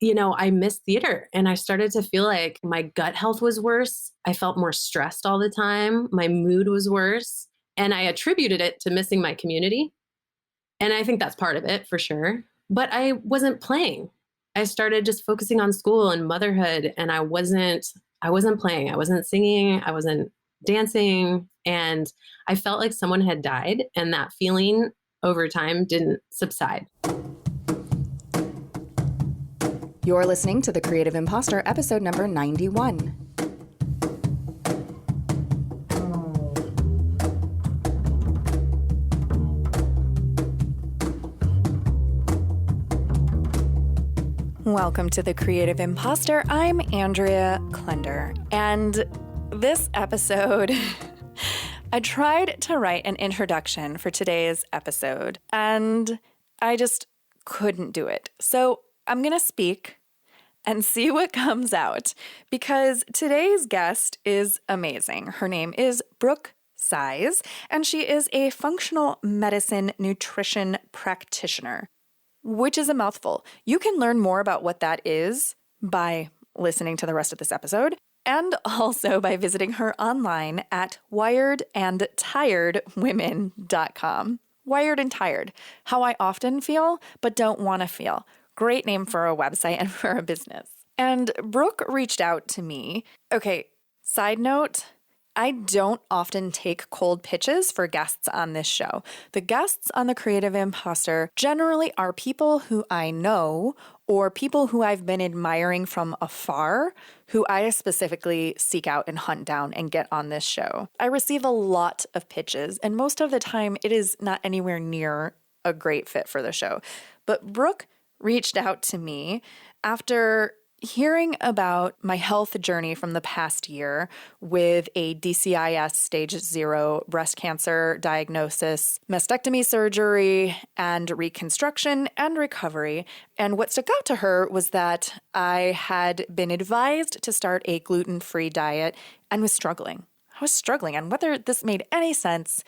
I missed theater and I started to feel like my gut health was worse. I felt more stressed all the time. My mood was worse. And I attributed it to missing my community. And I think that's part of it for sure. But I wasn't playing. I started just focusing on school and motherhood, and I wasn't playing. I wasn't singing. I wasn't dancing. And I felt like someone had died, and that feeling over time didn't subside. You're listening to The Creative Imposter, episode number 91. Welcome to The Creative Imposter. I'm Andrea Klender, and this episode, I tried to write an introduction for today's episode, and I just couldn't do it. So I'm going to speak and see what comes out, because today's guest is amazing. Her name is Brooke Seiz, and she is a functional medicine nutrition practitioner, which is a mouthful. You can learn more about what that is by listening to the rest of this episode, and also by visiting her online at wiredandtiredwomen.com. Wired and Tired, how I often feel but don't want to feel. Great name for a website and for a business. And Brooke reached out to me. Okay, side note, I don't often take cold pitches for guests on this show. The guests on The Creative Imposter generally are people who I know or people who I've been admiring from afar, who I specifically seek out and hunt down and get on this show. I receive a lot of pitches, and most of the time it is not anywhere near a great fit for the show. But Brooke reached out to me after hearing about my health journey from the past year with a DCIS stage 0 breast cancer diagnosis, mastectomy surgery, and reconstruction and recovery. And what stuck out to her was that I had been advised to start a gluten-free diet and was struggling. I was struggling on whether this made any sense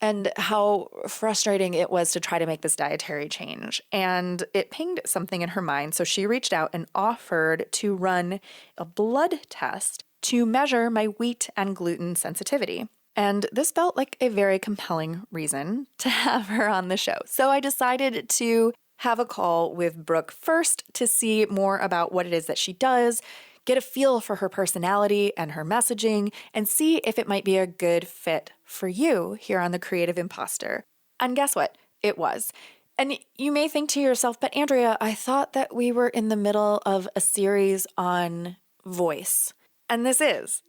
and how frustrating it was to try to make this dietary change. And it pinged something in her mind, so she reached out and offered to run a blood test to measure my wheat and gluten sensitivity. And this felt like a very compelling reason to have her on the show. So I decided to have a call with Brooke first to see more about what it is that she does, get a feel for her personality and her messaging, and see if it might be a good fit for you here on The Creative Imposter. And guess what? It was. And you may think to yourself, but Andrea, I thought that we were in the middle of a series on voice. And this is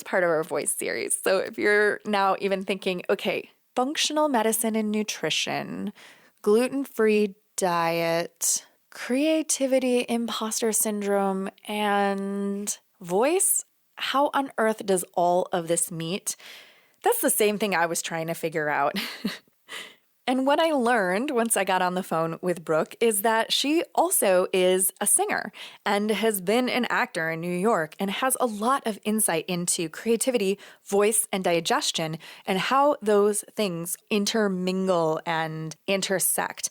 part of our voice series. So if you're now even thinking, okay, functional medicine and nutrition, gluten-free diet, creativity, imposter syndrome, and voice, how on earth does all of this meet? That's the same thing I was trying to figure out. And what I learned once I got on the phone with Brooke is that she also is a singer and has been an actor in New York and has a lot of insight into creativity, voice, and digestion, and how those things intermingle and intersect.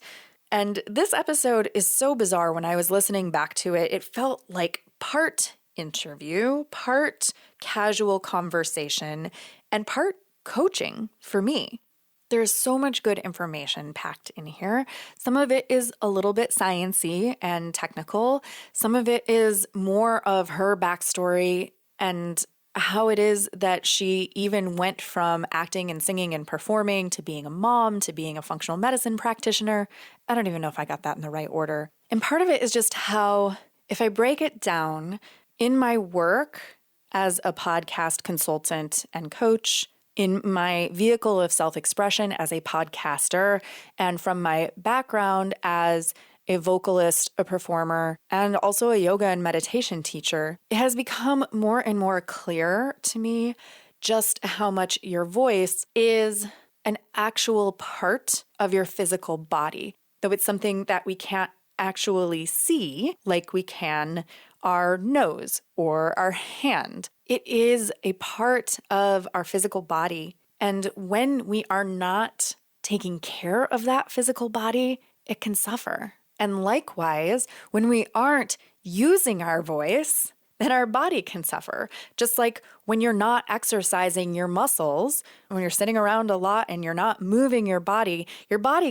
And this episode is so bizarre. When I was listening back to it, it felt like part interview, part casual conversation, and part coaching for me. There's so much good information packed in here. Some of it is a little bit sciencey and technical. Some of it is more of her backstory and how it is that she even went from acting and singing and performing to being a mom to being a functional medicine practitioner. I don't even know if I got that in the right order. And part of it is just how, if I break it down, in my work as a podcast consultant and coach, in my vehicle of self-expression as a podcaster, and from my background as a vocalist, a performer, and also a yoga and meditation teacher, it has become more and more clear to me just how much your voice is an actual part of your physical body, though it's something that we can't actually see like we can our nose or our hand. It is a part of our physical body. And when we are not taking care of that physical body, it can suffer. And likewise, when we aren't using our voice, then our body can suffer. Just like when you're not exercising your muscles, when you're sitting around a lot and you're not moving your body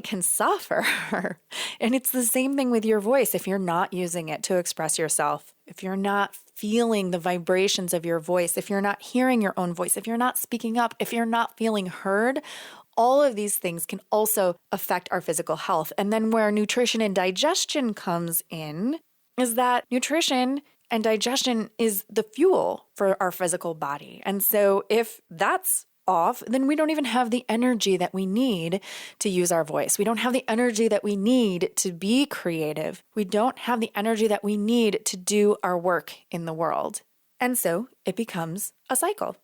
can suffer. And it's the same thing with your voice. If you're not using it to express yourself, if you're not feeling the vibrations of your voice, if you're not hearing your own voice, if you're not speaking up, if you're not feeling heard, all of these things can also affect our physical health. And then where nutrition and digestion comes in is that nutrition and digestion is the fuel for our physical body. And so if that's off, then we don't even have the energy that we need to use our voice. We don't have the energy that we need to be creative. We don't have the energy that we need to do our work in the world. And so it becomes a cycle.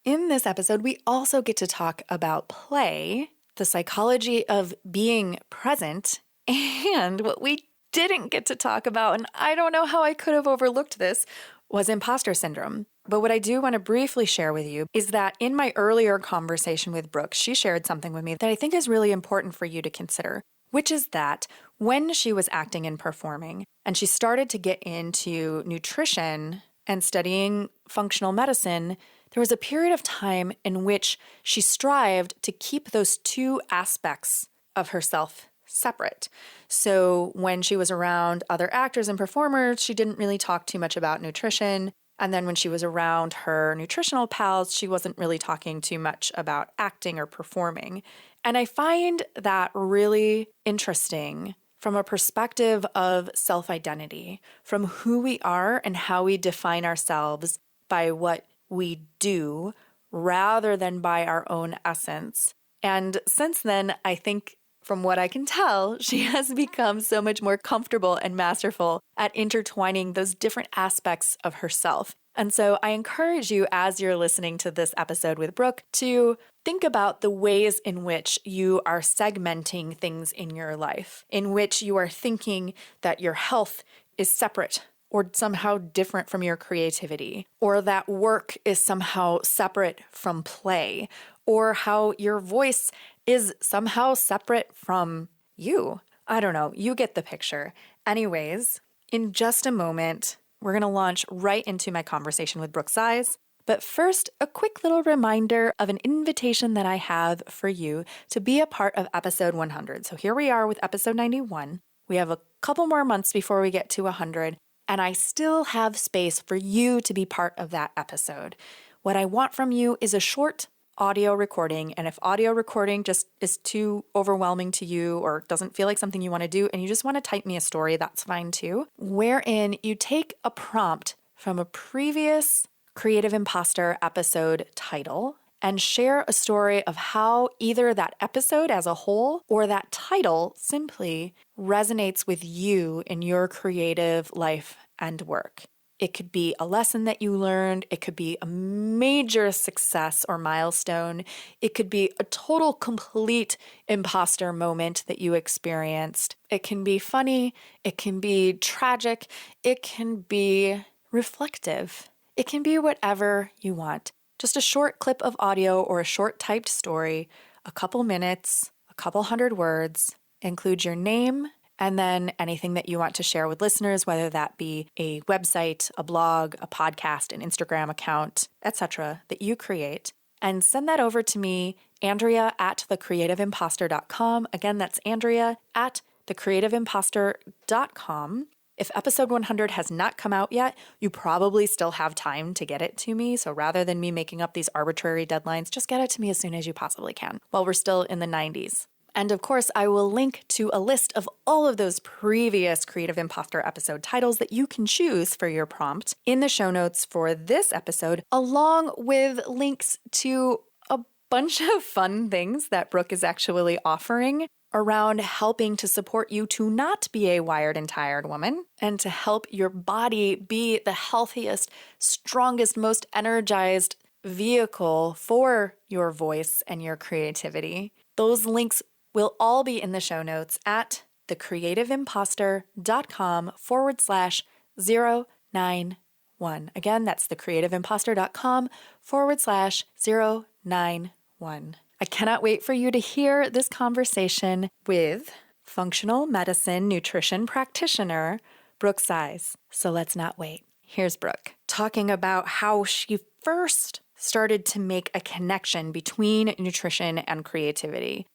In this episode, we also get to talk about play, the psychology of being present, and what we didn't get to talk about, and I don't know how I could have overlooked this, was imposter syndrome. But what I do want to briefly share with you is that in my earlier conversation with Brooke, she shared something with me that I think is really important for you to consider, which is that when she was acting and performing, and she started to get into nutrition and studying functional medicine, there was a period of time in which she strived to keep those two aspects of herself separate. So when she was around other actors and performers, she didn't really talk too much about nutrition. And then when she was around her nutritional pals, she wasn't really talking too much about acting or performing. And I find that really interesting from a perspective of self-identity, from who we are and how we define ourselves by what we do rather than by our own essence. And since then, I think from what I can tell, she has become so much more comfortable and masterful at intertwining those different aspects of herself. And so I encourage you, as you're listening to this episode with Brooke, to think about the ways in which you are segmenting things in your life, in which you are thinking that your health is separate or somehow different from your creativity, or that work is somehow separate from play, or how your voice is somehow separate from you. I don't know. You get the picture. Anyways, in just a moment, we're going to launch right into my conversation with Brooke Seiz. But first, a quick little reminder of an invitation that I have for you to be a part of episode 100. So here we are with episode 91. We have a couple more months before we get to 100, and I still have space for you to be part of that episode. What I want from you is a short audio recording, and if audio recording just is too overwhelming to you or doesn't feel like something you want to do and you just want to type me a story, that's fine too, wherein you take a prompt from a previous Creative Imposter episode title and share a story of how either that episode as a whole or that title simply resonates with you in your creative life and work. It could be a lesson that you learned. It could be a major success or milestone. It could be a total, complete imposter moment that you experienced. It can be funny. It can be tragic. It can be reflective. It can be whatever you want. Just a short clip of audio or a short typed story, a couple minutes, a couple hundred words. Include your name, and then anything that you want to share with listeners, whether that be a website, a blog, a podcast, an Instagram account, etc., that you create. And send that over to me, Andrea at thecreativeimposter.com. Again, that's Andrea at thecreativeimposter.com. If episode 100 has not come out yet, you probably still have time to get it to me. So rather than me making up these arbitrary deadlines, just get it to me as soon as you possibly can while we're still in the 90s. And of course, I will link to a list of all of those previous Creative Imposter episode titles that you can choose for your prompt in the show notes for this episode, along with links to a bunch of fun things that Brooke is actually offering around helping to support you to not be a wired and tired woman and to help your body be the healthiest, strongest, most energized vehicle for your voice and your creativity. Those links will all be in the show notes at thecreativeimposter.com/091. Again, that's thecreativeimposter.com/091. I cannot wait for you to hear this conversation with functional medicine nutrition practitioner Brooke Seiz. So let's not wait. Here's Brooke talking about how she first started to make a connection between nutrition and creativity.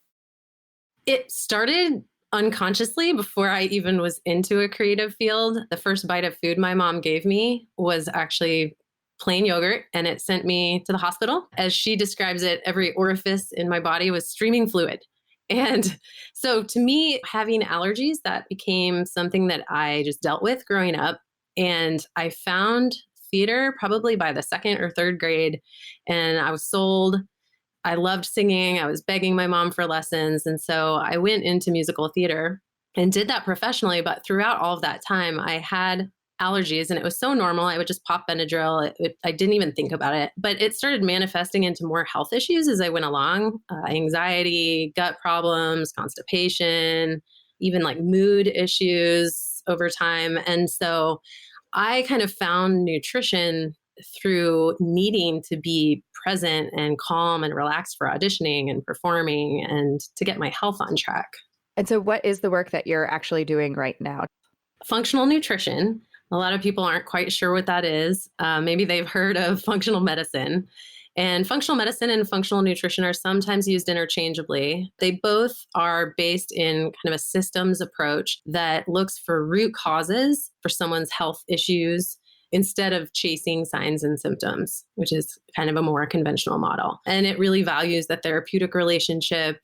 It started unconsciously before I even was into a creative field. The first bite of food my mom gave me was actually plain yogurt, and it sent me to the hospital. As she describes it, every orifice in my body was streaming fluid. And so to me, having allergies, that became something that I just dealt with growing up. And I found theater probably by the second or third grade, and I was sold. I loved singing. I was begging my mom for lessons. And so I went into musical theater and did that professionally. But throughout all of that time, I had allergies and it was so normal. I would just pop Benadryl. I didn't even think about it. But it started manifesting into more health issues as I went along, anxiety, gut problems, constipation, even like mood issues over time. And so I kind of found nutrition through needing to be present and calm and relaxed for auditioning and performing and to get my health on track. And so, what is the work that you're actually doing right now? Functional nutrition. A lot of people aren't quite sure what that is. Maybe they've heard of functional medicine. And functional medicine and functional nutrition are sometimes used interchangeably. They both are based in kind of a systems approach that looks for root causes for someone's health issues instead of chasing signs and symptoms, which is kind of a more conventional model. And it really values the therapeutic relationship.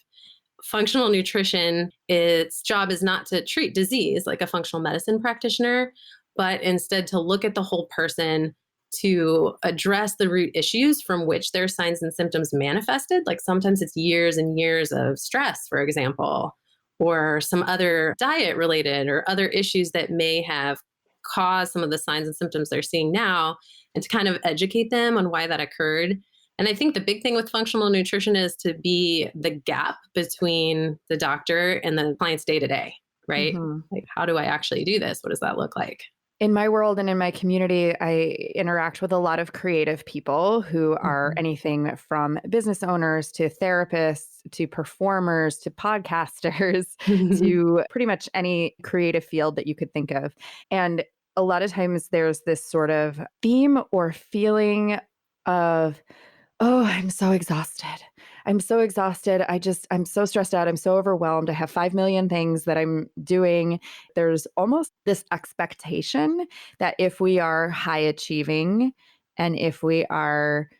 Functional nutrition, its job is not to treat disease like a functional medicine practitioner, but instead to look at the whole person, to address the root issues from which their signs and symptoms manifested. Like sometimes it's years and years of stress, for example, or some other diet related or other issues that may have caused some of the signs and symptoms they're seeing now, and to kind of educate them on why that occurred. And I think the big thing with functional nutrition is to be the gap between the doctor and the client's day to day, right? Mm-hmm. Like, how do I actually do this? What does that look like? In my world and in my community, I interact with a lot of creative people who are anything from business owners to therapists to performers to podcasters to pretty much any creative field that you could think of. And a lot of times there's this sort of theme or feeling of, oh, I'm so exhausted. I'm so exhausted. I'm so stressed out. I'm so overwhelmed. I have 5 million things that I'm doing. There's almost this expectation that if we are high achieving and if we are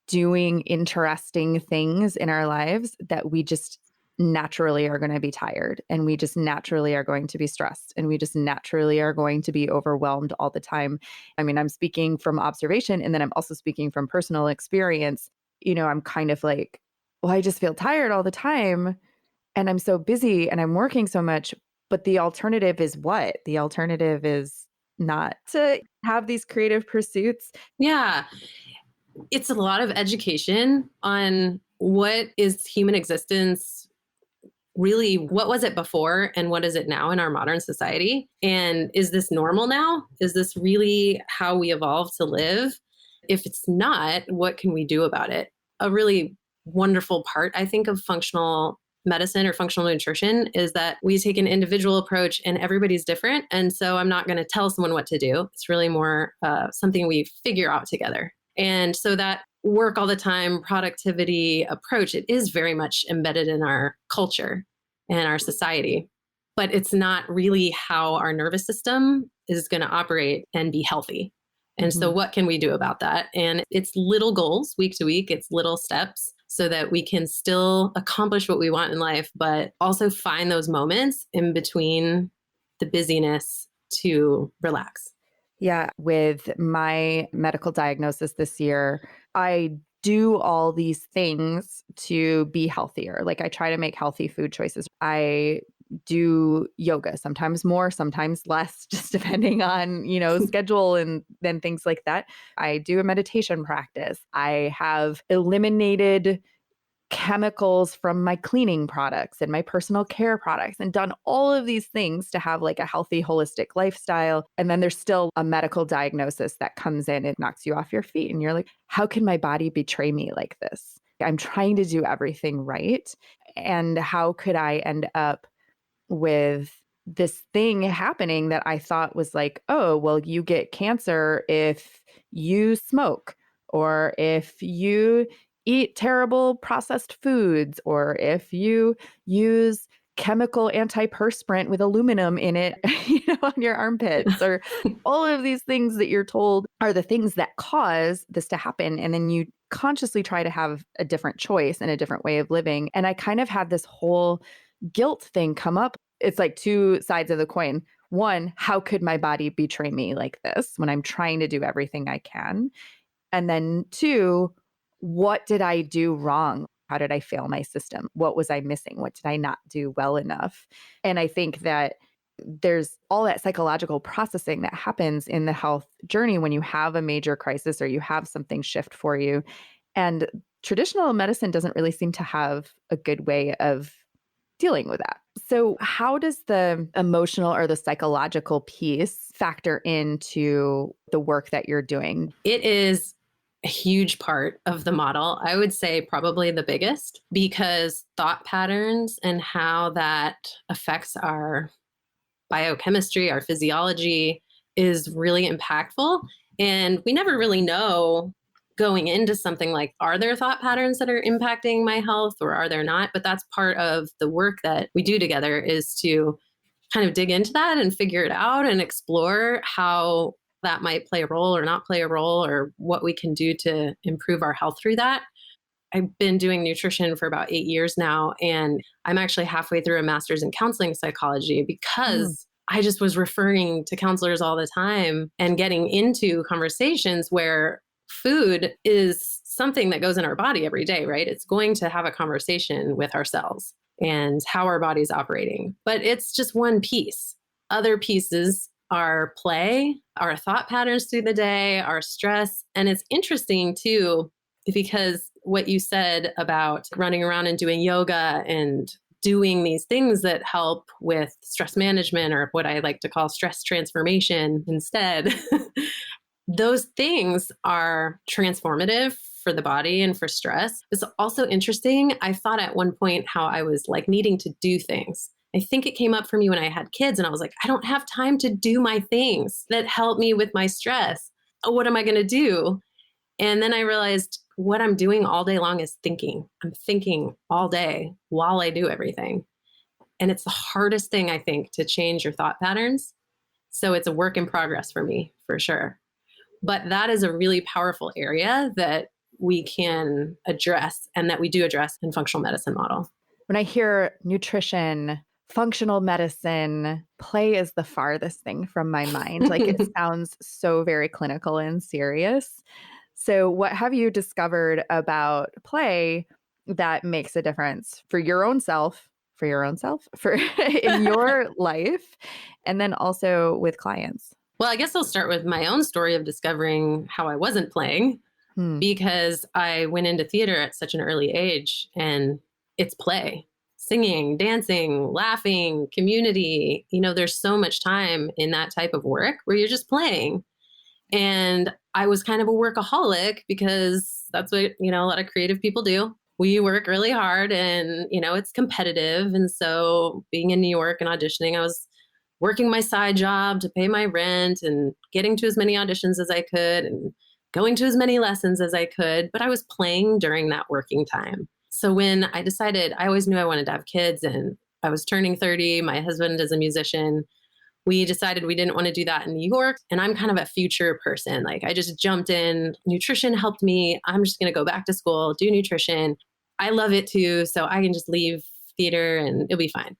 doing interesting things in our lives, that we just naturally are going to be tired and we just naturally are going to be stressed and we just naturally are going to be overwhelmed all the time. I mean, I'm speaking from observation and then I'm also speaking from personal experience. I'm kind of like, well, I just feel tired all the time and I'm so busy and I'm working so much. But the alternative is what? The alternative is not to have these creative pursuits. Yeah. It's a lot of education on what is human existence really, what was it before and what is it now in our modern society? And is this normal now? Is this really how we evolved to live? If it's not, what can we do about it? A really wonderful part, I think, of functional medicine or functional nutrition is that we take an individual approach and everybody's different. And so I'm not going to tell someone what to do. It's really more something we figure out together. And so that work all the time, productivity approach, it is very much embedded in our culture and our society, but it's not really how our nervous system is going to operate and be healthy. And so what can we do about that? And it's little goals week to week, it's little steps so that we can still accomplish what we want in life, but also find those moments in between the busyness to relax. Yeah. With my medical diagnosis this year, I do all these things to be healthier. Like I try to make healthy food choices. I do yoga, sometimes more, sometimes less, just depending on, schedule and then things like that. I do a meditation practice. I have eliminated chemicals from my cleaning products and my personal care products and done all of these things to have like a healthy, holistic lifestyle. And then there's still a medical diagnosis that comes in, it knocks you off your feet. And you're like, how can my body betray me like this? I'm trying to do everything right. And how could I end up with this thing happening that I thought was like, oh, well, you get cancer if you smoke, or if you eat terrible processed foods, or if you use chemical antiperspirant with aluminum in it, on your armpits, or all of these things that you're told are the things that cause this to happen. And then you consciously try to have a different choice and a different way of living. And I kind of had this whole guilt thing come up. It's like two sides of the coin. One, how could my body betray me like this when I'm trying to do everything I can? And then two, what did I do wrong? How did I fail my system? What was I missing? What did I not do well enough? And I think that there's all that psychological processing that happens in the health journey when you have a major crisis or you have something shift for you. And traditional medicine doesn't really seem to have a good way of dealing with that. So, how does the emotional or the psychological piece factor into the work that you're doing? It is a huge part of the model. I would say probably the biggest, because thought patterns and how that affects our biochemistry, our physiology is really impactful. And we never really know going into something like, are there thought patterns that are impacting my health or are there not? But that's part of the work that we do together, is to kind of dig into that and figure it out and explore how that might play a role or not play a role, or what we can do to improve our health through that. I've been doing nutrition for about 8 years now, and I'm actually halfway through a master's in counseling psychology Mm. because I just was referring to counselors all the time and getting into conversations where food is something that goes in our body every day, right? It's going to have a conversation with ourselves and how our body's operating, but it's just one piece. Other pieces are play, our thought patterns through the day, our stress. And it's interesting too, because what you said about running around and doing yoga and doing these things that help with stress management, or what I like to call stress transformation instead, those things are transformative for the body and for stress. It's also interesting. I thought at one point how I was like needing to do things. I think it came up for me when I had kids, and I was like, I don't have time to do my things that help me with my stress. What am I going to do? And then I realized what I'm doing all day long is thinking. I'm thinking all day while I do everything. And it's the hardest thing, I think, to change your thought patterns. So it's a work in progress for me, for sure. But that is a really powerful area that we can address, and that we do address in functional medicine model. When I hear nutrition, functional medicine, play is the farthest thing from my mind. Like, it sounds so very clinical and serious. So, what have you discovered about play that makes a difference for your own self, for in your life, and then also with clients? Well, I guess I'll start with my own story of discovering how I wasn't playing, Hmm. because I went into theater at such an early age, and it's play, singing, dancing, laughing, community. There's so much time in that type of work where you're just playing. And I was kind of a workaholic, because that's what, a lot of creative people do. We work really hard, and, it's competitive. And so being in New York and auditioning, I was working my side job to pay my rent and getting to as many auditions as I could and going to as many lessons as I could. But I was playing during that working time. So when I decided, I always knew I wanted to have kids, and I was turning 30, my husband is a musician. We decided we didn't want to do that in New York. And I'm kind of a future person. Like, I just jumped in. Nutrition helped me. I'm just going to go back to school, do nutrition. I love it too. So I can just leave theater and it'll be fine.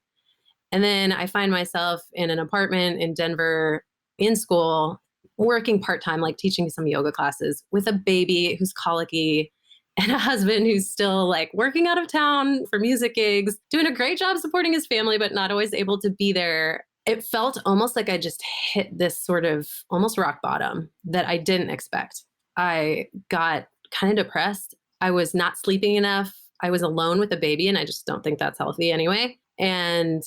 And then I find myself in an apartment in Denver in school, working part time, like teaching some yoga classes with a baby who's colicky and a husband who's still like working out of town for music gigs, doing a great job supporting his family, but not always able to be there. It felt almost like I just hit this sort of almost rock bottom that I didn't expect. I got kind of depressed. I was not sleeping enough. I was alone with a baby, and I just don't think that's healthy anyway. And,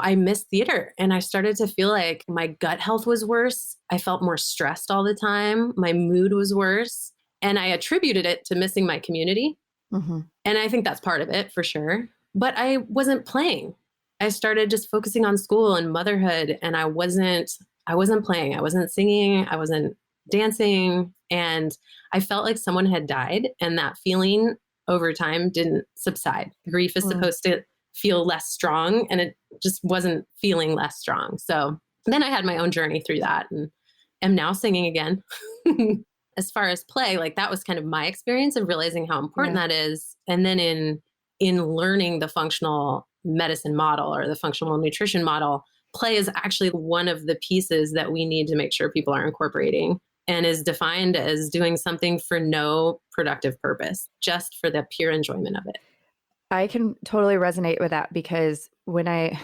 I missed theater, and I started to feel like my gut health was worse. I felt more stressed all the time. My mood was worse. And I attributed it to missing my community. Mhm. And I think that's part of it for sure. But I wasn't playing. I started just focusing on school and motherhood, and I wasn't playing, I wasn't singing, I wasn't dancing, and I felt like someone had died, and that feeling over time didn't subside. Grief is Mm. supposed to feel less strong, and it just wasn't feeling less strong. So then I had my own journey through that and am now singing again. As far as play, like that was kind of my experience of realizing how important Yeah. that is. And then in learning the functional medicine model or the functional nutrition model, play is actually one of the pieces that we need to make sure people are incorporating, and is defined as doing something for no productive purpose, just for the pure enjoyment of it. I can totally resonate with that because when I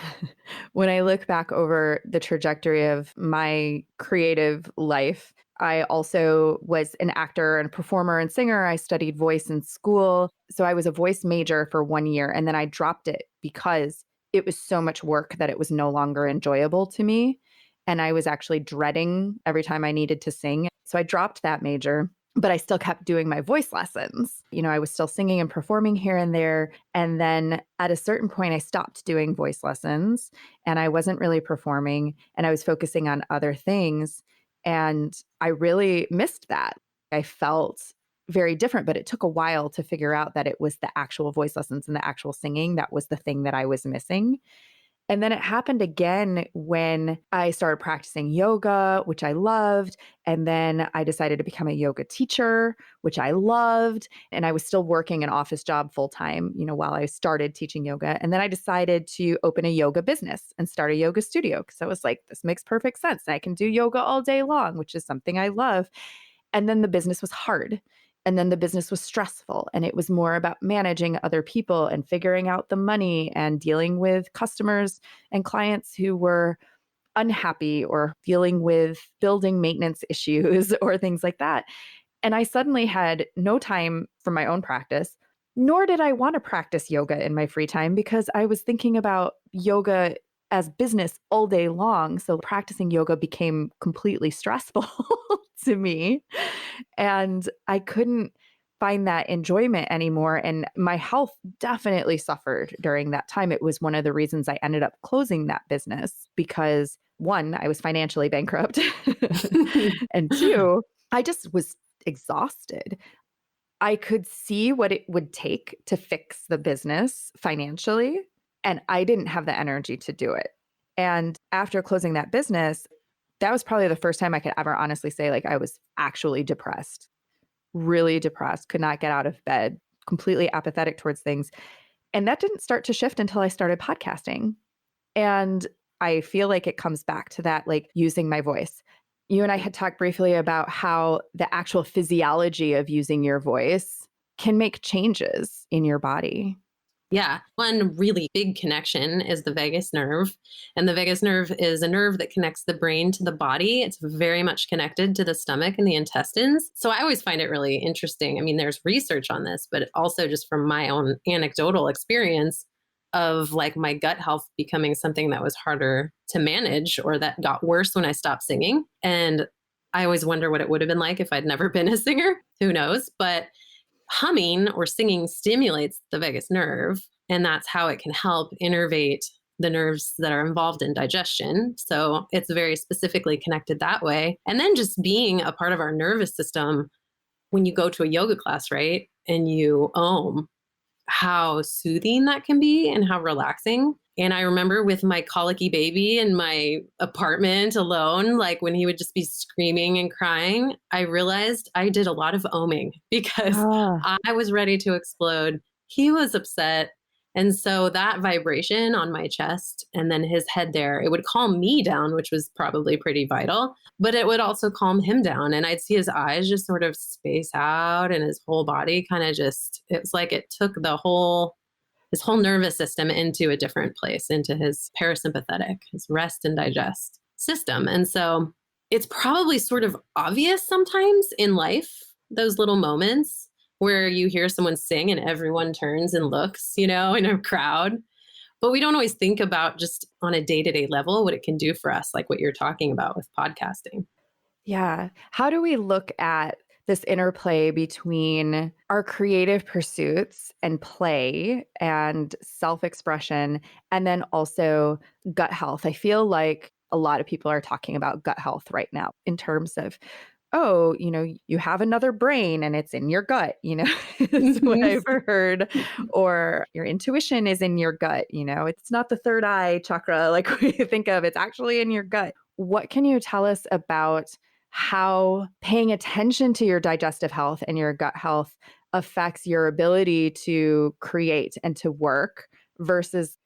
when I look back over the trajectory of my creative life, I also was an actor and performer and singer. I studied voice in school. So I was a voice major for 1 year and then I dropped it because it was so much work that it was no longer enjoyable to me and I was actually dreading every time I needed to sing. So I dropped that major, but I still kept doing my voice lessons. I was still singing and performing here and there. And then at a certain point, I stopped doing voice lessons and I wasn't really performing and I was focusing on other things. And I really missed that. I felt very different, but it took a while to figure out that it was the actual voice lessons and the actual singing that was the thing that I was missing. And then it happened again when I started practicing yoga, which I loved. And then I decided to become a yoga teacher, which I loved. And I was still working an office job full time, while I started teaching yoga. And then I decided to open a yoga business and start a yoga studio because I was like, this makes perfect sense. I can do yoga all day long, which is something I love. And then the business was hard. And then the business was stressful. And it was more about managing other people and figuring out the money and dealing with customers and clients who were unhappy or dealing with building maintenance issues or things like that. And I suddenly had no time for my own practice, nor did I want to practice yoga in my free time because I was thinking about yoga as business all day long. So practicing yoga became completely stressful to me. And I couldn't find that enjoyment anymore. And my health definitely suffered during that time. It was one of the reasons I ended up closing that business because one, I was financially bankrupt. And two, I just was exhausted. I could see what it would take to fix the business financially, and I didn't have the energy to do it. And after closing that business, that was probably the first time I could ever honestly say, like, I was actually depressed, really depressed, could not get out of bed, completely apathetic towards things. And that didn't start to shift until I started podcasting. And I feel like it comes back to that, like using my voice. You and I had talked briefly about how the actual physiology of using your voice can make changes in your body. Yeah. One really big connection is the vagus nerve. And the vagus nerve is a nerve that connects the brain to the body. It's very much connected to the stomach and the intestines. So I always find it really interesting. I mean, there's research on this, but also just from my own anecdotal experience of like my gut health becoming something that was harder to manage or that got worse when I stopped singing. And I always wonder what it would have been like if I'd never been a singer. Who knows? But humming or singing stimulates the vagus nerve, and that's how it can help innervate the nerves that are involved in digestion. So it's very specifically connected that way. And then just being a part of our nervous system, when you go to a yoga class, right, and you how soothing that can be and how relaxing. And I remember with my colicky baby in my apartment alone, like when he would just be screaming and crying, I realized I did a lot of oming because Ah, I was ready to explode. He was upset. And so that vibration on my chest and then his head there, it would calm me down, which was probably pretty vital, but it would also calm him down. And I'd see his eyes just sort of space out and his whole body kind of just, it's like it took his whole nervous system into a different place, into his parasympathetic, his rest and digest system. And so it's probably sort of obvious sometimes in life, those little moments where you hear someone sing and everyone turns and looks, in a crowd. But we don't always think about just on a day-to-day level what it can do for us, like what you're talking about with podcasting. yeah. How do we look at this interplay between our creative pursuits and play and self-expression, and then also gut health. I feel like a lot of people are talking about gut health right now in terms of, oh, you have another brain and it's in your gut, is what Mhm. I've heard. Or your intuition is in your gut, it's not the third eye chakra like we think of, it's actually in your gut. What can you tell us about how paying attention to your digestive health and your gut health affects your ability to create and to work versus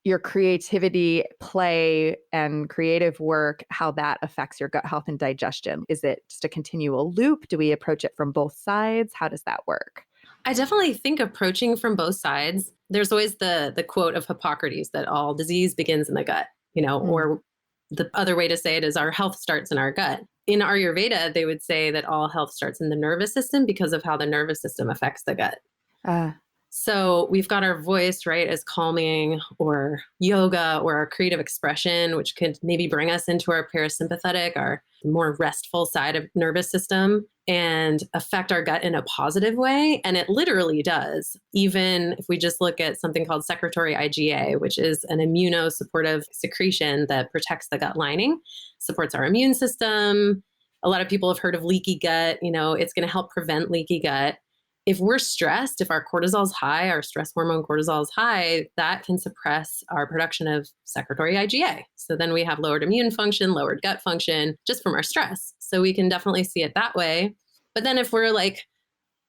your creativity, play, and creative work, how that affects your gut health and digestion? Is it just a continual loop? Do we approach it from both sides? How does that work? I definitely think approaching from both sides. There's always the quote of Hippocrates that all disease begins in the gut, Mm. or the other way to say it is our health starts in our gut. In Ayurveda, they would say that all health starts in the nervous system because of how the nervous system affects the gut. Uh, So we've got our voice, right, as calming, or yoga, or our creative expression, which could maybe bring us into our parasympathetic, our more restful side of nervous system, and affect our gut in a positive way. And it literally does. Even if we just look at something called secretory IgA, which is an immunosupportive secretion that protects the gut lining, supports our immune system. A lot of people have heard of leaky gut. It's going to help prevent leaky gut. If we're stressed, if our cortisol is high, our stress hormone cortisol is high, that can suppress our production of secretory IgA. So then we have lowered immune function, lowered gut function just from our stress. So we can definitely see it that way. But then if we're like,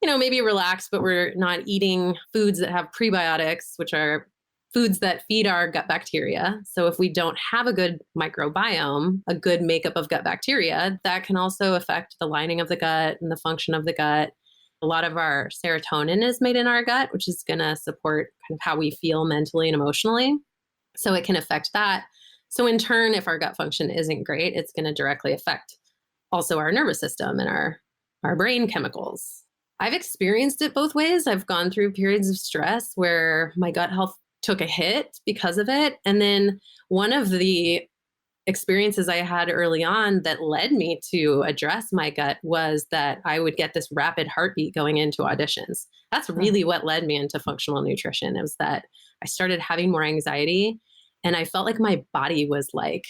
maybe relaxed, but we're not eating foods that have prebiotics, which are foods that feed our gut bacteria. So if we don't have a good microbiome, a good makeup of gut bacteria, that can also affect the lining of the gut and the function of the gut. A lot of our serotonin is made in our gut, which is going to support kind of how we feel mentally and emotionally. So it can affect that. So in turn, if our gut function isn't great, it's going to directly affect also our nervous system and our brain chemicals. I've experienced it both ways. I've gone through periods of stress where my gut health took a hit because of it. And then one of the experiences I had early on that led me to address my gut was that I would get this rapid heartbeat going into auditions. That's uh, really what led me into functional nutrition. It was that I started having more anxiety, and I felt like my body was like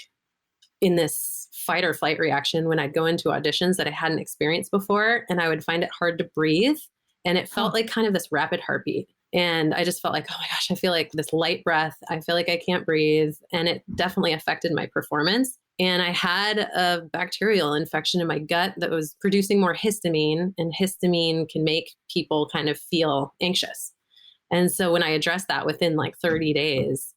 in this fight or flight reaction when I'd go into auditions that I hadn't experienced before, and I would find it hard to breathe. And it huh. felt like kind of this rapid heartbeat. And I just felt like, oh my gosh, I feel like this light breath. I feel like I can't breathe. And it definitely affected my performance. And I had a bacterial infection in my gut that was producing more histamine, and histamine can make people kind of feel anxious. And so when I addressed that within like 30 days,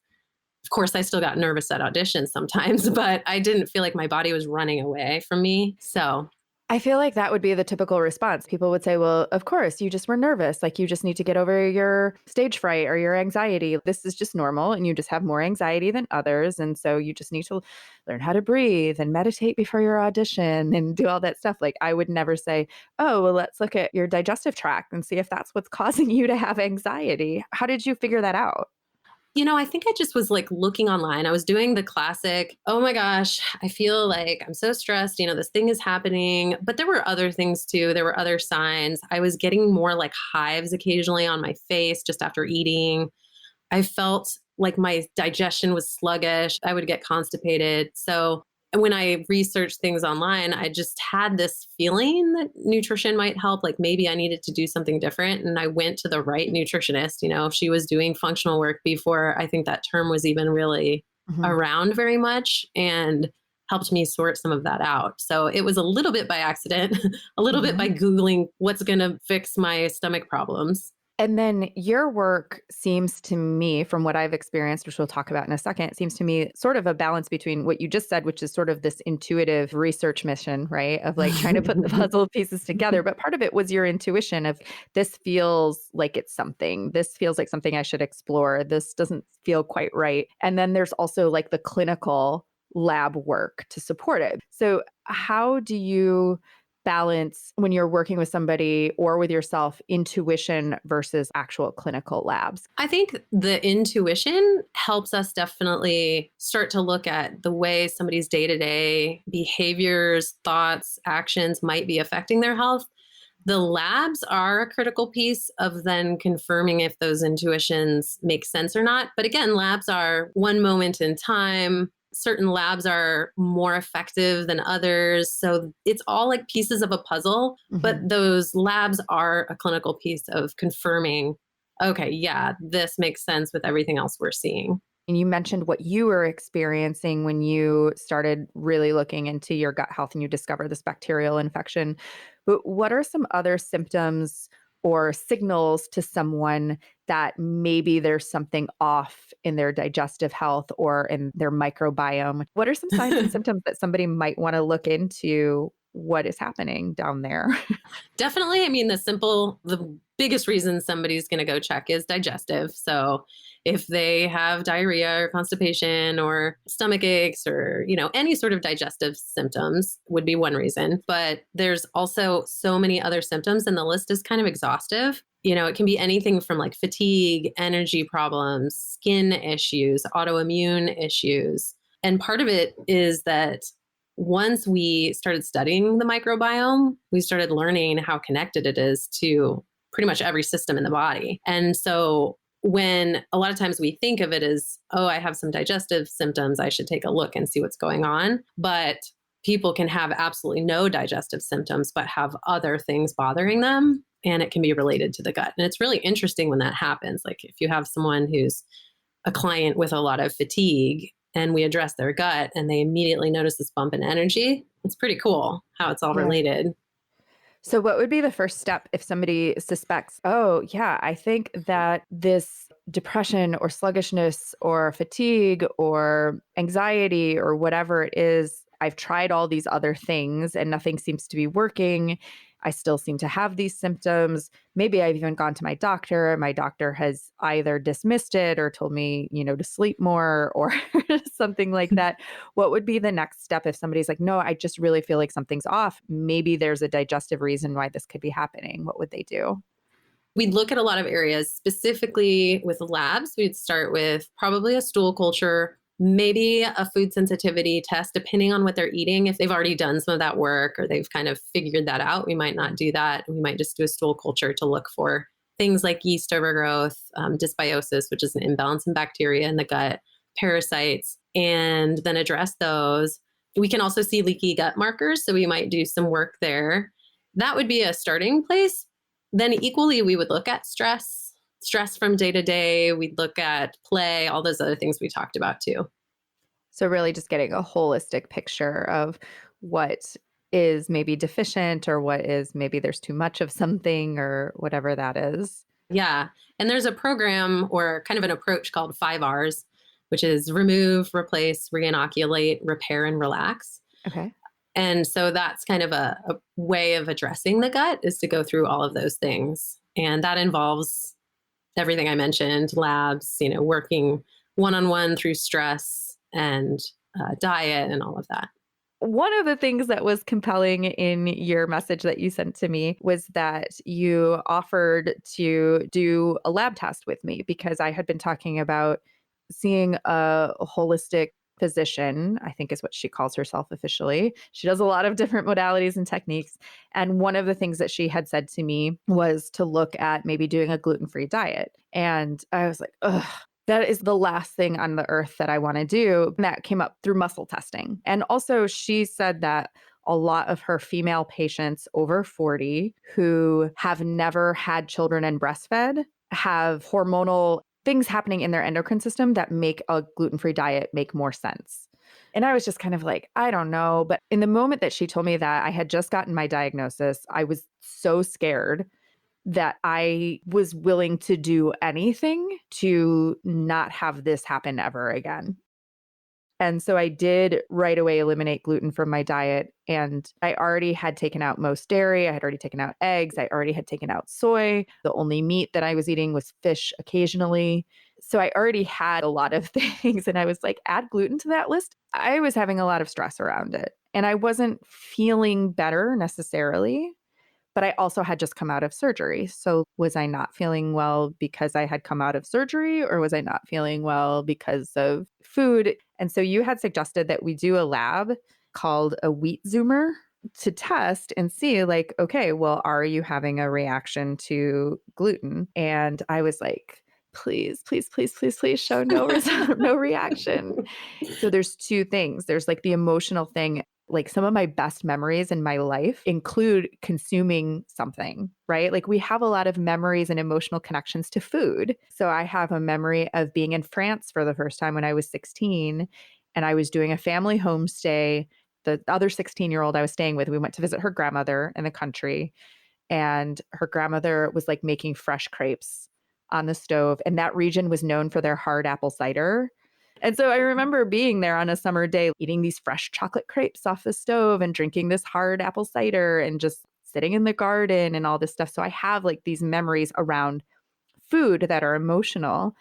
of course, I still got nervous at auditions sometimes, but I didn't feel like my body was running away from me. So, I feel like that would be the typical response. People would say, well, of course, you just were nervous. Like you just need to get over your stage fright or your anxiety. This is just normal. And you just have more anxiety than others. And so you just need to learn how to breathe and meditate before your audition and do all that stuff. Like I would never say, oh, well, let's look at your digestive tract and see if that's what's causing you to have anxiety. How did you figure that out? I think I just was like looking online. I was doing the classic, oh my gosh, I feel like I'm so stressed. This thing is happening. But there were other things too. There were other signs. I was getting more like hives occasionally on my face just after eating. I felt like my digestion was sluggish. I would get constipated. So when I researched things online, I just had this feeling that nutrition might help. Like maybe I needed to do something different. And I went to the right nutritionist. She was doing functional work before I think that term was even really Mhm. around very much, and helped me sort some of that out. So it was a little bit by accident, a little bit by Mhm. Googling what's going to fix my stomach problems. And then your work seems to me, from what I've experienced, which we'll talk about in a second, seems to me sort of a balance between what you just said, which is sort of this intuitive research mission, right? Of like trying to put the puzzle pieces together. But part of it was your intuition of this feels like it's something. This feels like something I should explore. This doesn't feel quite right. And then there's also like the clinical lab work to support it. So, how do you balance when you're working with somebody or with yourself, intuition versus actual clinical labs? I think the intuition helps us definitely start to look at the way somebody's day to day behaviors, thoughts, actions might be affecting their health. The labs are a critical piece of then confirming if those intuitions make sense or not. But again, labs are one moment in time. Certain labs are more effective than others. So it's all like pieces of a puzzle, but Mhm. those labs are a clinical piece of confirming, okay, yeah, this makes sense with everything else we're seeing. And you mentioned what you were experiencing when you started really looking into your gut health and you discovered this bacterial infection. But what are some other symptoms or signals to someone that maybe there's something off in their digestive health or in their microbiome? What are some signs and symptoms that somebody might want to look into what is happening down there? Definitely. I mean, the biggest reason somebody's going to go check is digestive. So if they have diarrhea or constipation or stomach aches or, any sort of digestive symptoms would be one reason. But there's also so many other symptoms and the list is kind of exhaustive. It can be anything from like fatigue, energy problems, skin issues, autoimmune issues. And part of it is that once we started studying the microbiome, we started learning how connected it is to pretty much every system in the body. And so when a lot of times we think of it as, oh, I have some digestive symptoms, I should take a look and see what's going on. But people can have absolutely no digestive symptoms, but have other things bothering them. And it can be related to the gut. And it's really interesting when that happens. Like if you have someone who's a client with a lot of fatigue and we address their gut and they immediately notice this bump in energy, it's pretty cool how it's all Yeah. related. So, what would be the first step if somebody suspects, oh, yeah, I think that this depression or sluggishness or fatigue or anxiety or whatever it is, I've tried all these other things and nothing seems to be working. I still seem to have these symptoms. Maybe I've even gone to my doctor. My doctor has either dismissed it or told me, to sleep more or something like that. What would be the next step if somebody's like, no, I just really feel like something's off? Maybe there's a digestive reason why this could be happening. What would they do? We'd look at a lot of areas, specifically with labs. We'd start with probably a stool culture, maybe a food sensitivity test, depending on what they're eating. If they've already done some of that work or they've kind of figured that out, we might not do that. We might just do a stool culture to look for things like yeast overgrowth, dysbiosis, which is an imbalance in bacteria in the gut, parasites, and then address those. We can also see leaky gut markers, so we might do some work there. That would be a starting place. Then equally, we would look at stress from day to day. We'd look at play, all those other things we talked about too. So, really just getting a holistic picture of what is maybe deficient or what is maybe there's too much of something or whatever that is. Yeah. And there's a program or kind of an approach called 5 R's, which is remove, replace, reinoculate, repair, and relax. Okay. And so that's kind of a way of addressing the gut is to go through all of those things. And that involves everything I mentioned, labs, working one-on-one through stress and diet and all of that. One of the things that was compelling in your message that you sent to me was that you offered to do a lab test with me because I had been talking about seeing a holistic physician, I think is what she calls herself officially. She does a lot of different modalities and techniques. And one of the things that she had said to me was to look at maybe doing a gluten-free diet. And I was like, ugh, that is the last thing on the earth that I want to do. And that came up through muscle testing. And also, she said that a lot of her female patients over 40 who have never had children and breastfed have hormonal things happening in their endocrine system that make a gluten-free diet make more sense. And I was just kind of like, I don't know. But in the moment that she told me that, I had just gotten my diagnosis. I was so scared that I was willing to do anything to not have this happen ever again. And so I did right away eliminate gluten from my diet. And I already had taken out most dairy. I had already taken out eggs. I already had taken out soy. The only meat that I was eating was fish occasionally. So I already had a lot of things. And I was like, add gluten to that list. I was having a lot of stress around it. And I wasn't feeling better necessarily. But I also had just come out of surgery. So was I not feeling well because I had come out of surgery, or was I not feeling well because of food? And so you had suggested that we do a lab called a wheat zoomer. to test and see like, okay, well, are you having a reaction to gluten? And I was like, please, please, please, please, please show no result, no reaction. So there's two things. There's like the emotional thing. Like some of my best memories in my life include consuming something, right? Like we have a lot of memories and emotional connections to food. So I have a memory of being in France for the first time when I was 16, and I was doing a family homestay. The other 16-year-old I was staying with, we went to visit her grandmother in the country, and her grandmother was like making fresh crepes on the stove. And that region was known for their hard apple cider. And so I remember being there on a summer day, eating these fresh chocolate crepes off the stove and drinking this hard apple cider and just sitting in the garden and all this stuff. So I have like these memories around food that are emotional.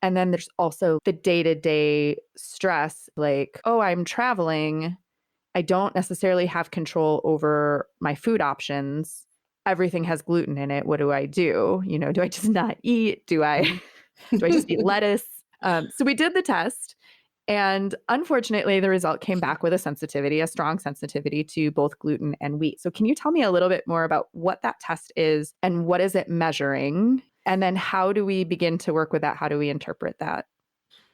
And then there's also the day-to-day stress, like, oh, I'm traveling. I don't necessarily have control over my food options. Everything has gluten in it. What do I do? You know, do I just not eat? Do I do I just eat lettuce? So we did the test, and unfortunately, the result came back with a sensitivity, a strong sensitivity to both gluten and wheat. So can you tell me a little bit more about what that test is and what is it measuring? And then how do we begin to work with that? How do we interpret that?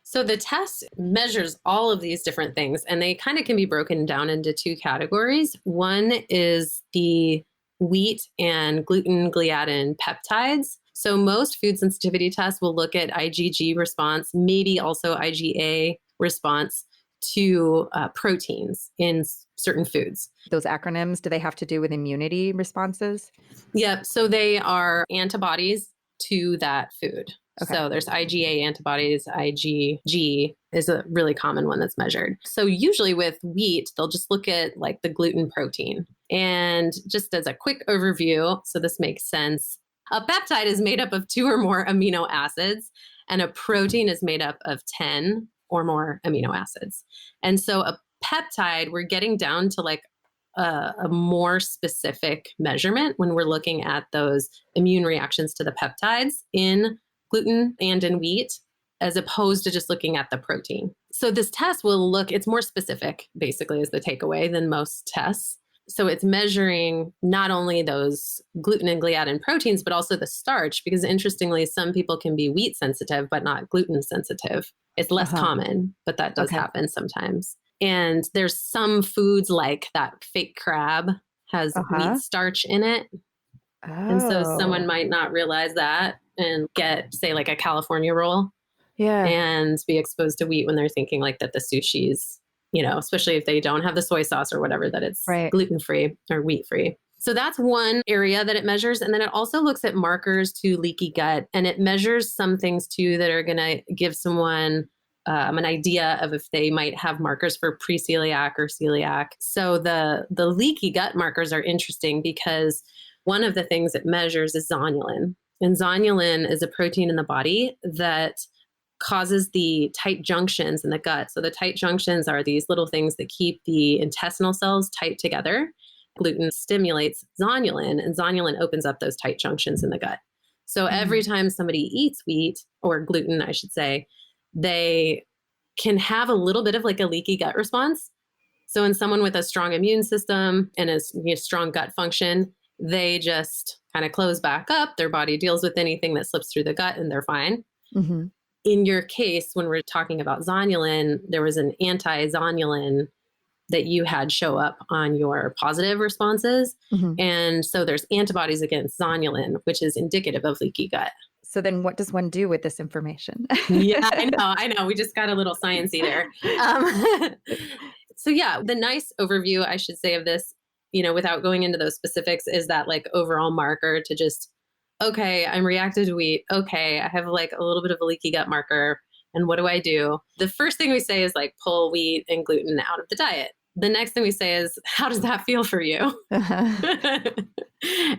So the test measures all of these different things, and they kind of can be broken down into two categories. One is the wheat and gluten gliadin peptides. So most food sensitivity tests will look at IgG response, maybe also IgA response to proteins in certain foods. Those acronyms, do they have to do with immunity responses? Yep. So they are antibodies to that food. Okay. So there's IgA antibodies, IgG is a really common one that's measured. So usually with wheat, they'll just look at like the gluten protein. And just as a quick overview, so this makes sense, a peptide is made up of 2 or more amino acids, and a protein is made up of 10 or more amino acids. And so a peptide, we're getting down to like a more specific measurement when we're looking at those immune reactions to the peptides in gluten and in wheat, as opposed to just looking at the protein. So this test will look, it's more specific, basically, is the takeaway than most tests. So it's measuring not only those gluten and gliadin proteins, but also the starch, because interestingly, some people can be wheat sensitive, but not gluten sensitive. It's less common, but that does happen sometimes. And there's some foods like that fake crab has wheat starch in it. And so someone might not realize that and get, say, like a California roll and be exposed to wheat when they're thinking like that the sushi's, you know, especially if they don't have the soy sauce or whatever, that it's gluten-free or wheat-free. So that's one area that it measures. And then it also looks at markers to leaky gut, and it measures some things too that are going to give someone an idea of if they might have markers for pre-celiac or celiac. So the leaky gut markers are interesting because one of the things it measures is zonulin. And zonulin is a protein in the body that causes the tight junctions in the gut. So the tight junctions are these little things that keep the intestinal cells tight together. Gluten stimulates zonulin, and zonulin opens up those tight junctions in the gut. So every time somebody eats wheat, or gluten, I should say, they can have a little bit of like a leaky gut response. So in someone with a strong immune system and a strong gut function, they just kind of close back up. Their body deals with anything that slips through the gut and they're fine. Mm-hmm. In your case, when we're talking about zonulin, there was an anti-zonulin that you had show up on your positive responses. Mm-hmm. And so there's antibodies against zonulin, which is indicative of leaky gut. So then what does one do with this information? Yeah, I know. We just got a little sciencey there. So yeah, the nice overview, I should say, of this, you know, without going into those specifics, is that like overall marker to just, okay, I'm reactive to wheat. Okay, I have like a little bit of a leaky gut marker. And what do I do? The first thing we say is like pull wheat and gluten out of the diet. The next thing we say is, how does that feel for you?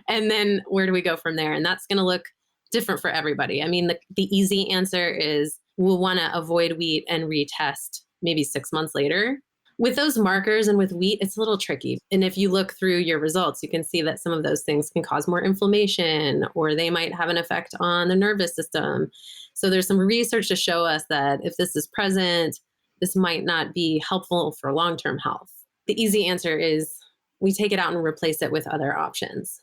And then where do we go from there? And that's going to look different for everybody. I mean, the easy answer is we'll want to avoid wheat and retest maybe 6 months later. With those markers and with wheat, it's a little tricky. And if you look through your results, you can see that some of those things can cause more inflammation, or they might have an effect on the nervous system. So there's some research to show us that if this is present, this might not be helpful for long-term health. The easy answer is we take it out and replace it with other options.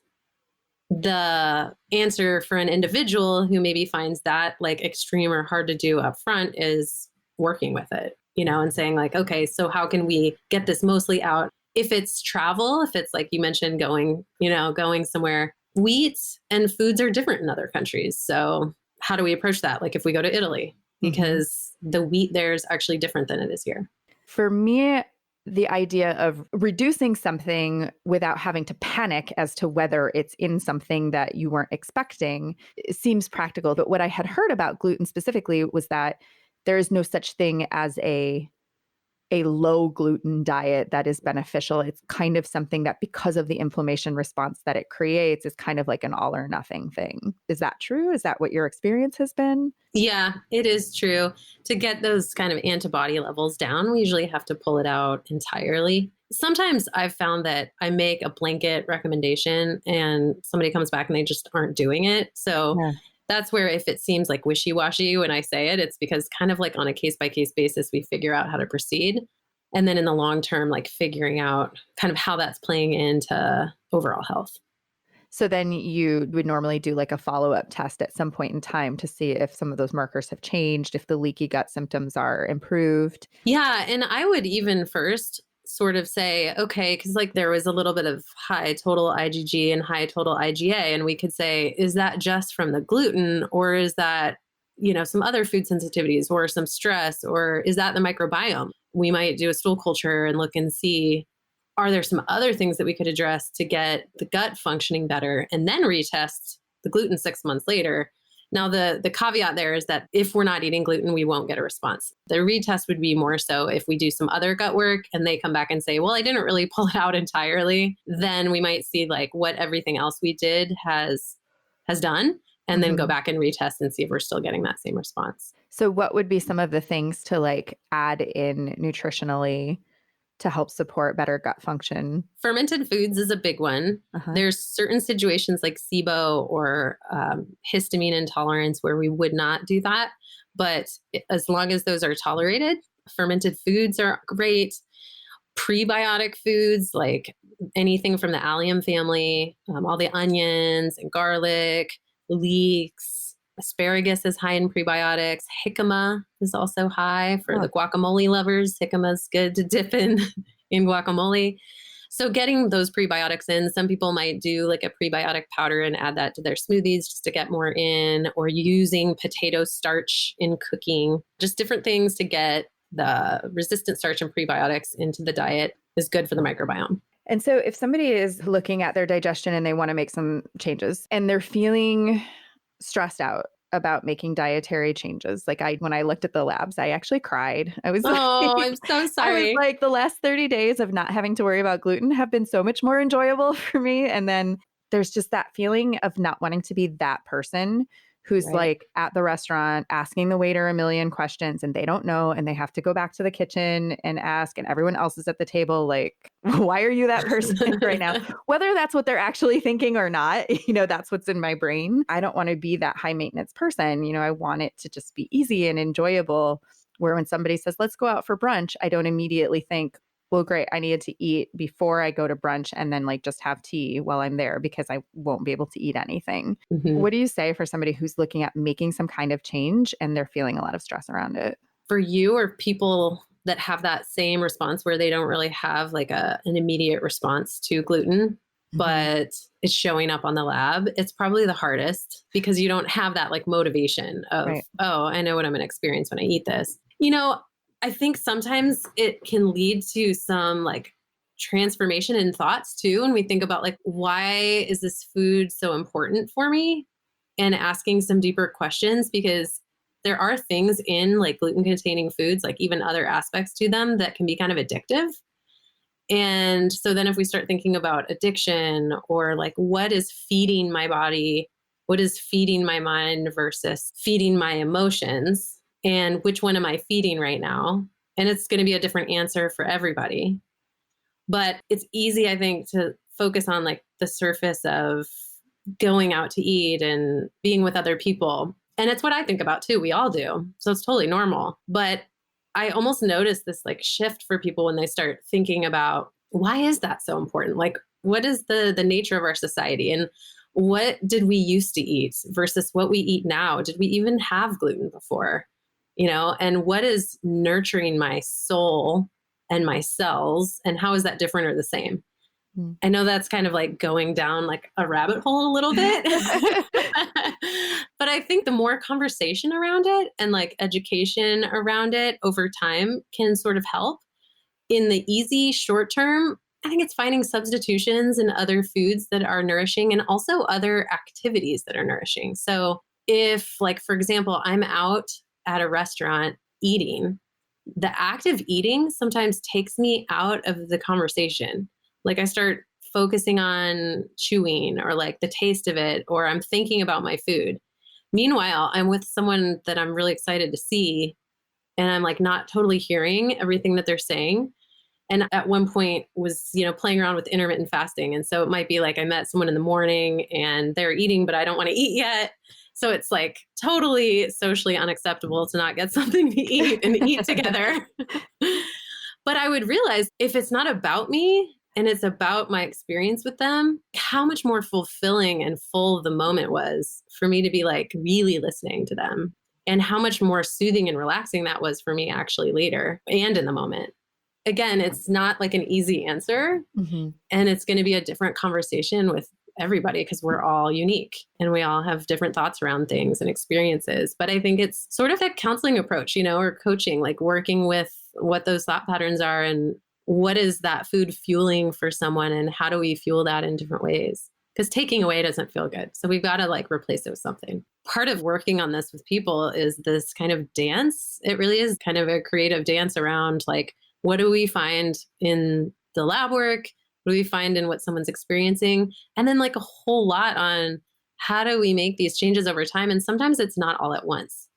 The answer for an individual who maybe finds that like extreme or hard to do up front is working with it, and saying like, okay, so how can we get this mostly out? If it's travel, if it's like you mentioned going somewhere, wheat and foods are different in other countries. So how do we approach that? Like if we go to Italy, because the wheat there is actually different than it is here. For me, the idea of reducing something without having to panic as to whether it's in something that you weren't expecting seems practical. But what I had heard about gluten specifically was that there is no such thing as a low gluten diet that is beneficial. It's kind of something that, because of the inflammation response that it creates, is kind of like an all or nothing thing. Is that true? Is that what your experience has been? Yeah, it is true. To get those kind of antibody levels down, we usually have to pull it out entirely. Sometimes I've found that I make a blanket recommendation and somebody comes back and they just aren't doing it. So that's where, if it seems like wishy-washy when I say it, it's because kind of like on a case-by-case basis, we figure out how to proceed. And then in the long term, like figuring out kind of how that's playing into overall health. So then you would normally do like a follow-up test at some point in time to see if some of those markers have changed, if the leaky gut symptoms are improved. Yeah. And I would even first sort of say, okay, because like there was a little bit of high total IgG and high total IgA. And we could say, is that just from the gluten, or is that, some other food sensitivities or some stress, or is that the microbiome? We might do a stool culture and look and see, are there some other things that we could address to get the gut functioning better, and then retest the gluten 6 months later. Now, the caveat there is that if we're not eating gluten, we won't get a response. The retest would be more so if we do some other gut work and they come back and say, well, I didn't really pull it out entirely. Then we might see like what everything else we did has done, and then go back and retest and see if we're still getting that same response. So what would be some of the things to like add in nutritionally to help support better gut function? Fermented foods is a big one. There's certain situations like SIBO or histamine intolerance where we would not do that. But as long as those are tolerated, fermented foods are great. Prebiotic foods, like anything from the allium family, all the onions and garlic, leeks. Asparagus is high in prebiotics. Jicama is also high for the guacamole lovers. Jicama is good to dip in guacamole. So getting those prebiotics in, some people might do like a prebiotic powder and add that to their smoothies just to get more in, or using potato starch in cooking. Just different things to get the resistant starch and prebiotics into the diet is good for the microbiome. And so if somebody is looking at their digestion and they want to make some changes and they're feeling stressed out about making dietary changes. Like when I looked at the labs, I actually cried. I was I'm so sorry. I was like, the last 30 days of not having to worry about gluten have been so much more enjoyable for me. And then there's just that feeling of not wanting to be that person who's like at the restaurant asking the waiter a million questions and they don't know, and they have to go back to the kitchen and ask, and everyone else is at the table like, why are you that person right now? Whether that's what they're actually thinking or not, that's what's in my brain. I don't want to be that high maintenance person. I want it to just be easy and enjoyable, where when somebody says, let's go out for brunch, I don't immediately think, well, great, I needed to eat before I go to brunch and then like just have tea while I'm there because I won't be able to eat anything. What do you say for somebody who's looking at making some kind of change and they're feeling a lot of stress around it? For you, or people that have that same response where they don't really have like an immediate response to gluten, but it's showing up on the lab, it's probably the hardest because you don't have that like motivation of, oh, I know what I'm going to experience when I eat this. I think sometimes it can lead to some like transformation in thoughts too. And we think about like, why is this food so important for me? And asking some deeper questions, because there are things in like gluten containing foods, like even other aspects to them that can be kind of addictive. And so then if we start thinking about addiction, or like what is feeding my body, what is feeding my mind versus feeding my emotions, and which one am I feeding right now? And it's going to be a different answer for everybody. But it's easy, I think, to focus on like the surface of going out to eat and being with other people. And it's what I think about too. We all do. So it's totally normal. But I almost notice this like shift for people when they start thinking about why is that so important? Like, what is the nature of our society, and what did we used to eat versus what we eat now? Did we even have gluten before? And what is nurturing my soul and my cells, and how is that different or the same? Mm. I know that's kind of like going down like a rabbit hole a little bit. But I think the more conversation around it and like education around it over time can sort of help. In the easy short term, I think it's finding substitutions in other foods that are nourishing and also other activities that are nourishing. So if, like, for example, I'm out at a restaurant eating, the act of eating sometimes takes me out of the conversation. Like I start focusing on chewing or like the taste of it, or I'm thinking about my food. Meanwhile, I'm with someone that I'm really excited to see, and I'm like not totally hearing everything that they're saying. And at one point was, playing around with intermittent fasting. And so it might be like I met someone in the morning and they're eating, but I don't want to eat yet. So it's like totally socially unacceptable to not get something to eat and eat together. But I would realize if it's not about me and it's about my experience with them, how much more fulfilling and full the moment was for me to be like really listening to them, and how much more soothing and relaxing that was for me actually later and in the moment. Again, it's not like an easy answer, Mm-hmm. and it's going to be a different conversation with everybody because we're all unique and we all have different thoughts around things and experiences. But I think it's sort of a counseling approach, or coaching, like working with what those thought patterns are and what is that food fueling for someone, and how do we fuel that in different ways? Because taking away doesn't feel good. So we've got to like replace it with something. Part of working on this with people is this kind of dance. It really is kind of a creative dance around like, what do we find in the lab work? What do we find in what someone's experiencing? And then like a whole lot on how do we make these changes over time? And sometimes it's not all at once.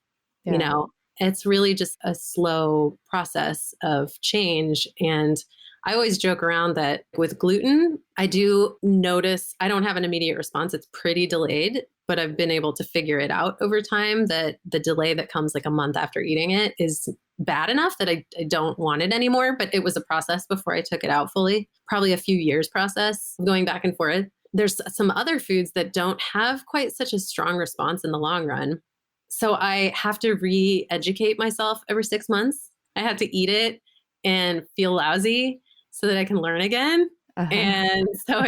Yeah. It's really just a slow process of change. And I always joke around that with gluten, I do notice I don't have an immediate response. It's pretty delayed, but I've been able to figure it out over time that the delay that comes like a month after eating it is bad enough that I don't want it anymore. But it was a process before I took it out fully, probably a few years process going back and forth. There's some other foods that don't have quite such a strong response in the long run. So I have to re-educate myself every 6 months. I have to eat it and feel lousy so that I can learn again. Uh-huh. And so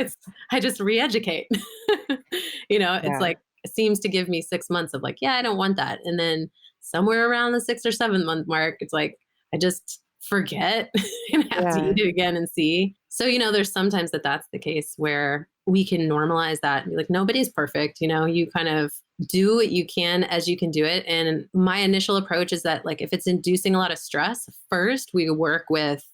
I just re-educate. It's Yeah. like, it seems to give me 6 months of like, yeah, I don't want that. And then somewhere around the 6 or 7 month mark, it's like, I just forget and have to Yeah. eat it again and see. So, there's sometimes that's the case where we can normalize that and be like, nobody's perfect. You kind of do what you can as you can do it. And my initial approach is that like, if it's inducing a lot of stress, first we work with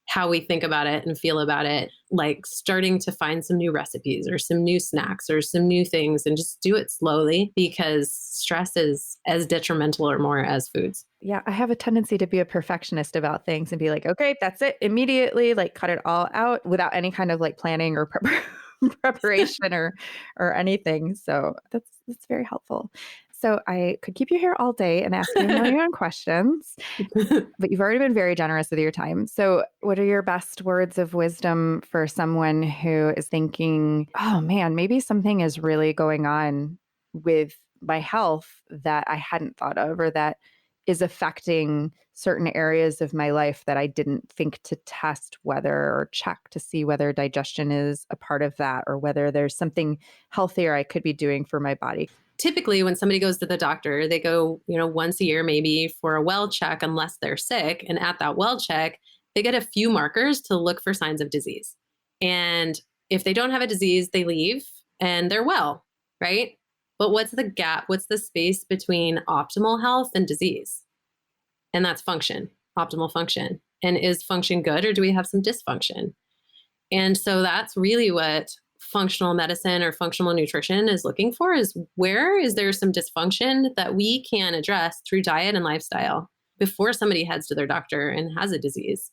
how we think about it and feel about it, like starting to find some new recipes or some new snacks or some new things, and just do it slowly, because stress is as detrimental or more as foods. Yeah, I have a tendency to be a perfectionist about things and be like, okay, that's it immediately, like cut it all out without any kind of like planning or preparation or anything. So that's very helpful. So I could keep you here all day and ask you a million questions, but you've already been very generous with your time. So what are your best words of wisdom for someone who is thinking, oh man, maybe something is really going on with my health that I hadn't thought of, or that is affecting certain areas of my life that I didn't think to test whether, or check to see whether digestion is a part of that, or whether there's something healthier I could be doing for my body? Typically, when somebody goes to the doctor, they go, once a year maybe for a well check, unless they're sick. And at that well check, they get a few markers to look for signs of disease. And if they don't have a disease, they leave and they're well, right? But what's the gap? What's the space between optimal health and disease? And that's function, optimal function. And is function good, or do we have some dysfunction? And so that's really what functional medicine or functional nutrition is looking for, is where is there some dysfunction that we can address through diet and lifestyle before somebody heads to their doctor and has a disease.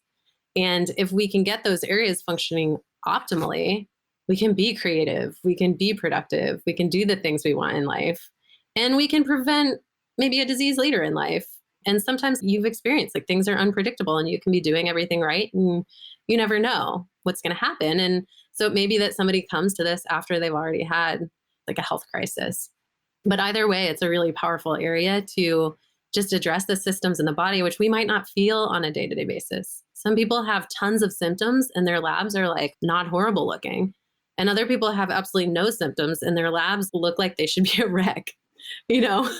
And if we can get those areas functioning optimally, we can be creative, we can be productive, we can do the things we want in life, and we can prevent maybe a disease later in life. And sometimes you've experienced like things are unpredictable and you can be doing everything right and you never know. what's going to happen. And so it may be that somebody comes to this after they've already had like a health crisis. But either way, it's a really powerful area to just address the systems in the body, which we might not feel on a day-to-day basis. Some people have tons of symptoms and their labs are like not horrible looking. And other people have absolutely no symptoms and their labs look like they should be a wreck, you know?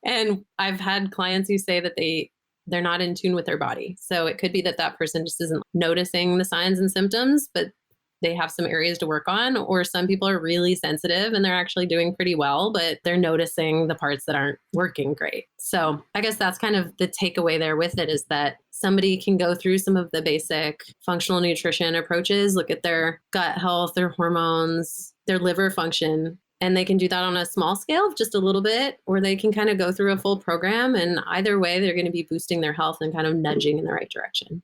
And I've had clients who say that they're not in tune with their body. So it could be that that person just isn't noticing the signs and symptoms, but they have some areas to work on. Or some people are really sensitive and they're actually doing pretty well, but they're noticing the parts that aren't working great. So I guess that's kind of the takeaway there with it, is that somebody can go through some of the basic functional nutrition approaches, look at their gut health, their hormones, their liver function, and they can do that on a small scale, just a little bit, or they can kind of go through a full program. And either way, they're going to be boosting their health and kind of nudging in the right direction.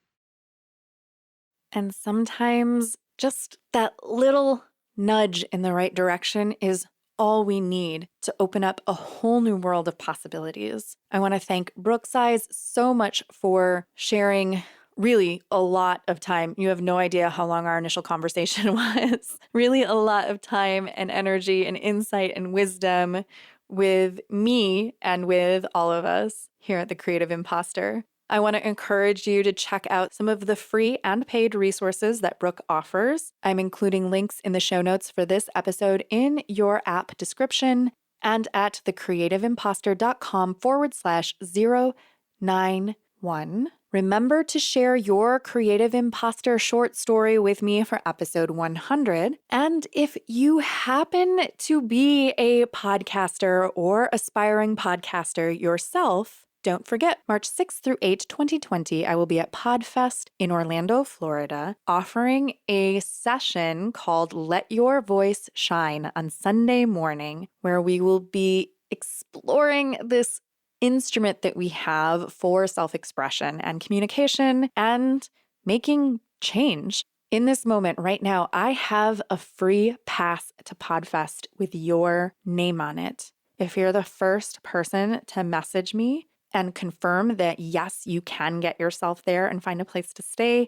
And sometimes just that little nudge in the right direction is all we need to open up a whole new world of possibilities. I want to thank Brooke Seiz so much for sharing really a lot of time. You have no idea how long our initial conversation was. Really a lot of time and energy and insight and wisdom with me and with all of us here at The Creative Imposter. I want to encourage you to check out some of the free and paid resources that Brooke offers. I'm including links in the show notes for this episode in your app description and at thecreativeimpostor.com/091. Remember to share your Creative Imposter short story with me for episode 100. And if you happen to be a podcaster or aspiring podcaster yourself, don't forget, March 6th through 8th, 2020, I will be at PodFest in Orlando, Florida, offering a session called Let Your Voice Shine on Sunday morning, where we will be exploring this instrument that we have for self-expression and communication and making change. In this moment right now, I have a free pass to PodFest with your name on it. If you're the first person to message me and confirm that, yes, you can get yourself there and find a place to stay,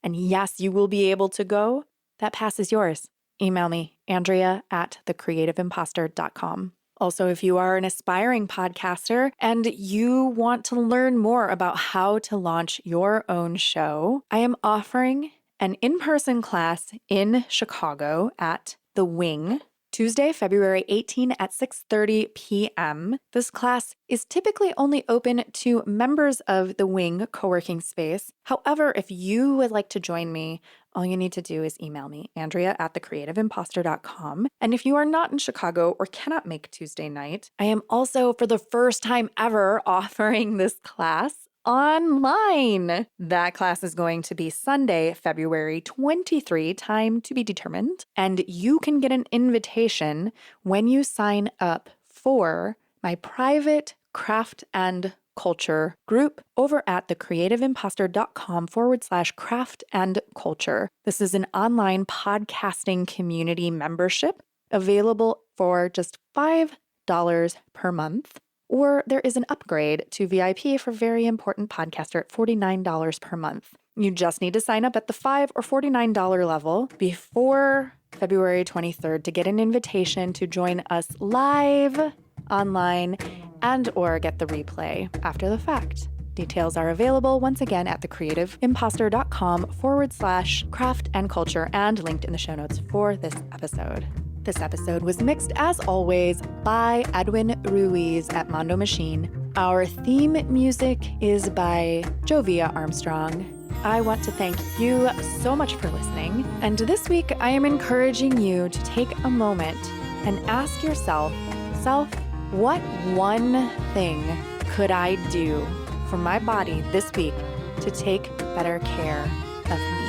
and yes, you will be able to go, that pass is yours. Email me, Andrea@thecreativeimpostor.com. Also, if you are an aspiring podcaster and you want to learn more about how to launch your own show, I am offering an in-person class in Chicago at The Wing, Tuesday, February 18 at 6:30 p.m. This class is typically only open to members of the Wing co-working space. However, if you would like to join me, all you need to do is email me, Andrea@thecreativeimpostor.com. And if you are not in Chicago or cannot make Tuesday night, I am also, for the first time ever, offering this class online. That class is going to be Sunday, February 23, time to be determined. And you can get an invitation when you sign up for my private craft and culture group over at thecreativeimpostor.com/craft and culture. This is an online podcasting community membership available for just $5 per month. Or there is an upgrade to VIP for very important podcaster at $49 per month. You just need to sign up at the $5 or $49 level before February 23rd to get an invitation to join us live online and or get the replay after the fact. Details are available once again at thecreativeimpostor.com/craft and culture and linked in the show notes for this episode. This episode was mixed, as always, by Edwin Ruiz at Mondo Machine. Our theme music is by Jovia Armstrong. I want to thank you so much for listening. And this week, I am encouraging you to take a moment and ask yourself, what one thing could I do for my body this week to take better care of me?